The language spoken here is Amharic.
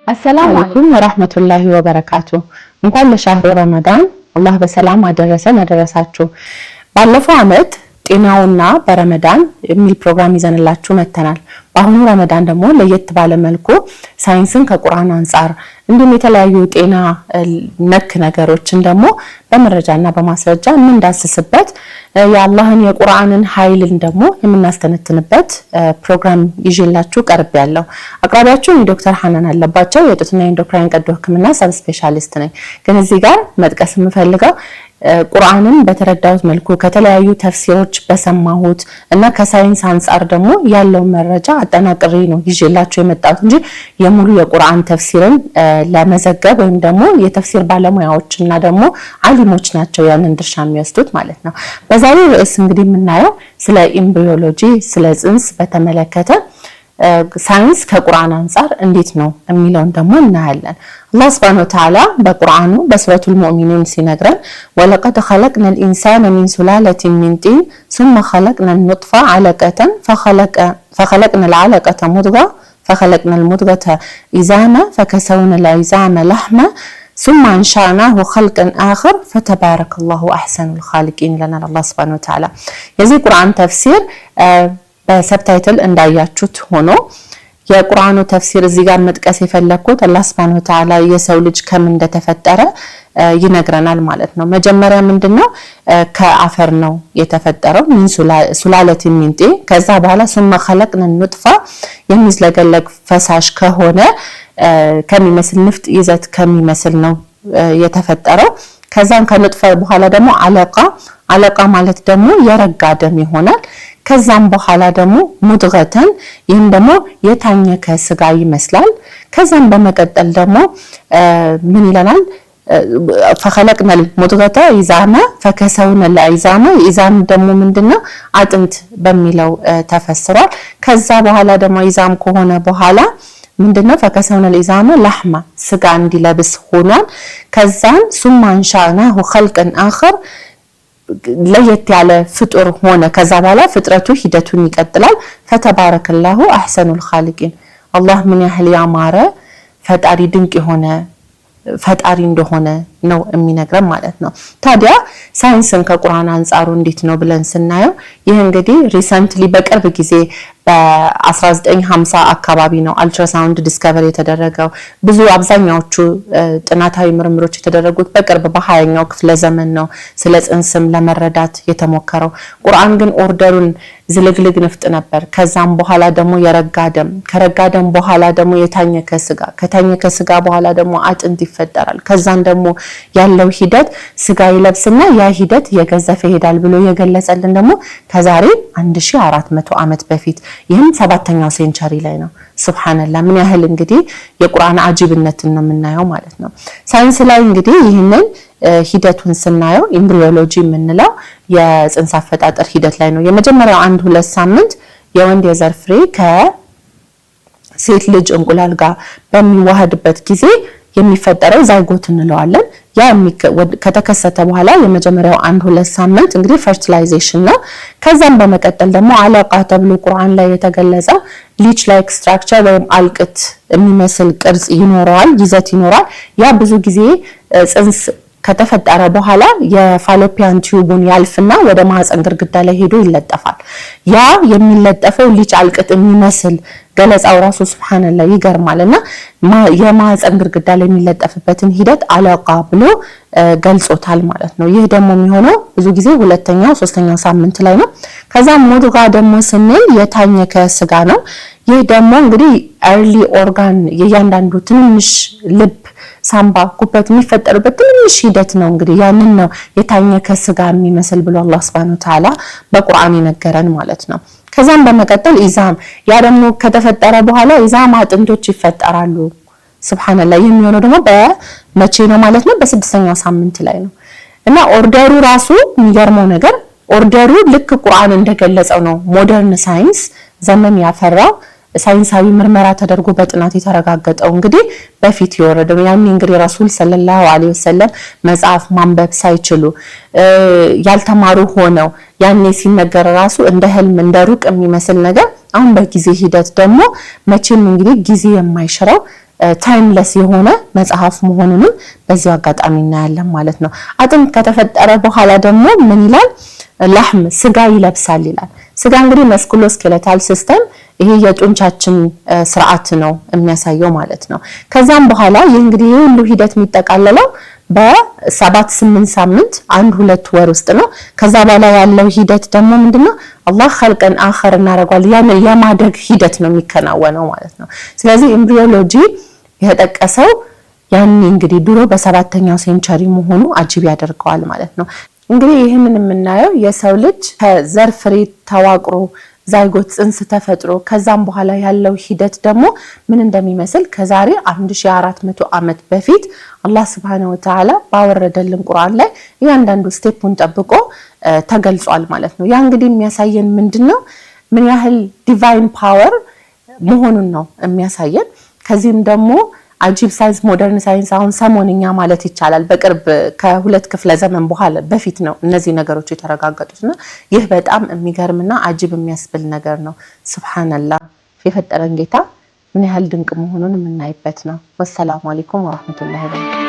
السلام عليكم ورحمة الله وبركاته. እንኳን ለሻህሩ ረመዳን አላህ በሰላም አደረሰን አደረሳችሁ። ባለፈው አመት ጤናውና በረመዳን የሚል ፕሮግራም ይዘንላችሁ መተናል። በአሁኑ ረመዳን ደግሞ ለየት ባለ መልኩ ሳይንስን ከቁርአን አንፃር እንዲሁም የተለያዩ ጤና ነክ ነገሮችን ደግሞ በመረጃና በማስረጃ እንዳስስበት የአላህን የቁርአንን ኃይልን ደግሞ የምናስተነትንበት ፕሮግራም ይዤላችሁ ቀርቤያለሁ። አቅራቢያችሁ ዶክተር ሐናን አለባቸው የጡትና ኢንዶክራይን ቀዶ ህክምና ሰብ ስፔሻሊስት ነኝ። ግን እዚህ ጋር መጥቀስ የምፈልገው ቁርአንን በተረዳሁት መልኩ ከተለያዩ ተፍሲሮች በሰማሁት እና ከሳይንስ አንፃር ደግሞ ያለው መረጃ አጠናቅሬ ነው ይዤላችሁ የመጣሁት እንጂ የሙሉ የቁርአን ተፍሲርን ለመዘገብ ወይም ደግሞ የተፍሲር ባለሙያዎች እና ደግሞ አሊሞች ናቸው ያንን ድርሻ የሚወስዱት ማለት ነው። በዛሬው ርዕስ እንግዲህ የምናየው ስለ ኤምብሪዮሎጂ ስለ ጽንስ በተመለከተ ሳይንስ ከቁርአን አንፃር እንዴት ነው የሚለውን ደግሞ እናያለን። አላህ Subhanahu Wa Ta'ala በቁርአኑ በሱረቱል ሙእሚኑን ሲነግረን ወለቀድ خلقنا الانسان من سلالة من طين ثم خلقنا النطفة علقة فخلقنا العلقة مضغة فخلقنا المضغة عظاما فكسونا العظام لحما ثم انشأناه خلقا آخر فتبارك الله احسن الخالقين لنا الله Subhanahu Wa Ta'ala የዚህ ቁርአን ተፍሲር በሰብታይትል እንዳያችሁት ሆኖ የቁርአኑ ተፍሲር እዚህ ጋር መጥቀስ የፈለኩት አላህ Subhanahu Wa Ta'ala የሰው ልጅ ከምን እንደተፈጠረ ይነግረናል ማለት ነው። መጀመሪያ ምንድነው ከአፈር ነው የተፈጠረው ምን ሱላለት ሚንጤ ከዛ በኋላ ثم خلقنا النطفة የሚዝለገለግ ፈሳሽ ከሆነ ከሚመስል ንፍጥ ይዘት ከሚመስል ነው የተፈጠረው። ከዛን ከንጥፋ በኋላ ደግሞ አለቃ ማለት ደግሞ የረጋ ደም ይሆናል። ከዛም በኋላ ደግሞ ሙድገተን ይህም ደግሞ የታኘከ ስጋ ይመስላል። ከዛም በመቀጠል ደግሞ ምን ይላል فخلقنا المضغة عظاما فكسونا العظام ኢዛም ደግሞ ምንድነው አጥንት በሚለው ተፈስሯል። ከዛ በኋላ ደግሞ ኢዛም ከሆነ በኋላ ምንድነው فكسونا العظام لحما ስጋ እንዲለብስ ሆኗል። ከዛም ثم انشأناه خلقا آخر ለየት ያለ ፍጡር ሆነ። ከዛ በኋላ ፍጥረቱ ሂደቱን ይቀጥላል። فتباركالله احسن الخالقين አላህ ምን ያህል ያማረ ፈጣሪ ድንቅ የሆነ ፈጣሪ እንደሆነ ነው የሚነግረን ማለት ነው። ታዲያ ሳይንስን ከቁርአን አንፃሩ እንዴት ነው ብለን ስናየው ይህ እንግዲህ ሪሰንትሊ በቅርብ ጊዜ በ1950 አካባቢ ነው አልትራሳውንድ ዲስከቨሪ የተደረገው። ብዙ አብዛኛዎቹ ጥናታዊ ምርምሮች የተደረጉት በቅርብ በ20ኛው ክፍለ ዘመን ነው ስለ ጽንስም ለመረዳት የተሞከረው። ቁርአን ግን ኦርደሩን ዝልግልግ ንፍጥ ነበር። ከዛም በኋላ ደግሞ የረጋ ደም፣ ከረጋ ደም በኋላ ደግሞ የታኘከ ስጋ፣ ከታኘከ ስጋ በኋላ ደግሞ አጥንት ይፈጠራል። ከዛን ደግሞ ያለው ሂደት ስጋ ይለብስና ያ ሂደት የገዘፈ ይሄዳል ብሎ የገለጸልን ደግሞ ከዛሬ 1400 ዓመት በፊት ይህም 7ኛው ሴንቸሪ ላይ ነው። ሱብሃንአላህ ምን ያህል እንግዲህ የቁርአን አጂብነትን ነው የምናየው ማለት ነው። ሳይንስ ላይ እንግዲህ ይህንን ሂደቱን ስናየው ኤምብሪዮሎጂ የምንለው የጽንስ አፈጣጠር ሂደት ላይ ነው። የመጀመሪያው 1-2 ሳምንት የወንድ የዘር ፍሬ ከሴት ልጅ እንቁላል ጋር በሚዋሃድበት ጊዜ የሚፈጠረው ዛይጎት እንለዋለን። ያ ከተከሰተ በኋላ የመጀመሪያው 1-2 ሳምንት እንግዲህ ፈርቲላይዜሽን ነው። ከዛም በመቀጠል ደግሞ አለቃ ተብሎ ቁርአን ላይ የተገለጸው ሊች ላይክ ስትራክቸር ወይም አልቅት የሚመስል ቅርጽ ይኖረዋል፣ ይዘት ይኖራል። ያ ብዙ ጊዜ ጽንስ ከተፈጠረ በኋላ የፋሎፒያን ቲዩቡን ያልፍና ወደ ማህፀን ግድግዳ ላይ ሄዶ ይለጠፋል። ያ የሚለጠፈው ሊች አልቅት የሚመስል ገለጻው ራሱ ሱብሃንአላህ ይገርማልና የማህፀን ግድግዳ ላይ የሚለጠፍበትን ሂደት አለቃ ብሎ ገልጾታል ማለት ነው። ይህ ደግሞ የሚሆነው ብዙ ጊዜ 2ኛው 3ኛው ሳምንት ላይ ነው። ከዛም ሙድጋ ደግሞ ስንል የታኘከ ስጋ ነው። ይህ ደግሞ እንግዲህ ኤርሊ ኦርጋን የእያንዳንዱ ትንሽ ልብ፣ ሳምባ፣ ጉበት የሚፈጠሩበት ትንሽ ሂደት ነው። እንግዲህ ያንን ነው የታኘከ ስጋ የሚመስል ብሎ አላህ Subhanahu Wa Ta'ala በቁርአን ይነገረን ማለት ነው። ከዛም በመቀጠል ኢዛም ያ ደግሞ ከተፈጠረ በኋላ ኢዛም አጥንቶች ይፈጠራሉ። ሱብሃንአላህ የሚሆነው ደግሞ በመቼ ነው ማለት ነው? በ6ኛው ሳምንት ላይ ነው። እና ኦርደሩ ራሱ የሚገርመው ነገር ኦርደሩ ልክ ቁርአን እንደገለጸው ነው። ሞደርን ሳይንስ ዘመን ያፈራው ሳይንሳዊ ምርመራ ተደርጎ በጥናት የተረጋገጠው እንግዲህ በፊት የወረደው ያኔ እንግዲህ ረሱል ሰለላሁ ዐለይሂ ወሰለም መጽሐፍ ማንበብ ሳይችሉ ያልተማሩ ሆነው ያኔ ሲነገር ራሱ እንደ ህልም እንደ ሩቅ የሚመስል ነገር አሁን በጊዜ ሂደት ደግሞ መቼም እንግዲህ ጊዜ የማይሽረው ታይምለስ የሆነ መጽሐፍ መሆኑንም በዚህ አጋጣሚ እናያለን ማለት ነው። አጥንት ከተፈጠረ በኋላ ደግሞ ምን ይላል? ለህም ስጋ ይለብሳል ይላል። ስጋ እንግዲህ መስኩሎስኬሌታል ሲስተም ይሄ የጡንቻችን ስርዓት ነው የሚያሳየው ማለት ነው። ከዛም በኋላ ይህ እንግዲህ ሁሉ ሂደት የሚጠቃለለው በ7-8 ሳምንት 1-2 ወር ውስጥ ነው። ከዛ በኋላ ያለው ሂደት ደግሞ ምንድነው? አላህ ኸልቀን አኸር እናረጋል ያን የማደግ ሂደት ነው የሚከናወነው ማለት ነው። ስለዚህ ኤምብሪዮሎጂ የተጠቀሰው ያን እንግዲህ ድሮ በ7ኛው ሴንቸሪ መሆኑ አጂብ ያደርገዋል ማለት ነው። እንግዲህ ይሄንን የምናየው የሰው ልጅ ከዘር ፍሬ ተዋቅሮ ዛይጎት ጽንስ ተፈጥሮ ከዛም በኋላ ያለው ሂደት ደግሞ ምን እንደሚመስል ከዛሬ 1400 ዓመት በፊት አላህ Subhanahu Wa Ta'ala ባወረደልን ቁርአን ላይ እያንዳንዱ ስቴፑን ጠብቆ ተገልጿል ማለት ነው። ያ እንግዲህ የሚያሳየን ምንድነው? ምን ያህል ዲቫይን ፓወር መሆኑን ነው የሚያሳየን። ከዚህም ደግሞ አጂብ ሳይንስ ሞደርን ሳይንስ አሁን ሰሞንኛ ማለት ይቻላል በቅርብ ከ2 ክፍለ ዘመን በኋላ በፊት ነው እነዚህ ነገሮች የተረጋገጡትና ይህ በጣም የሚገርምና አጂብ የሚያስብል ነገር ነው። ሱብሃንአላህ የፈጠረን ጌታ ምን ያህል ድንቅ መሆኑን የምናይበት ነው። ወሰላሙ አለይኩም ወራህመቱላሂ ወበረካቱ።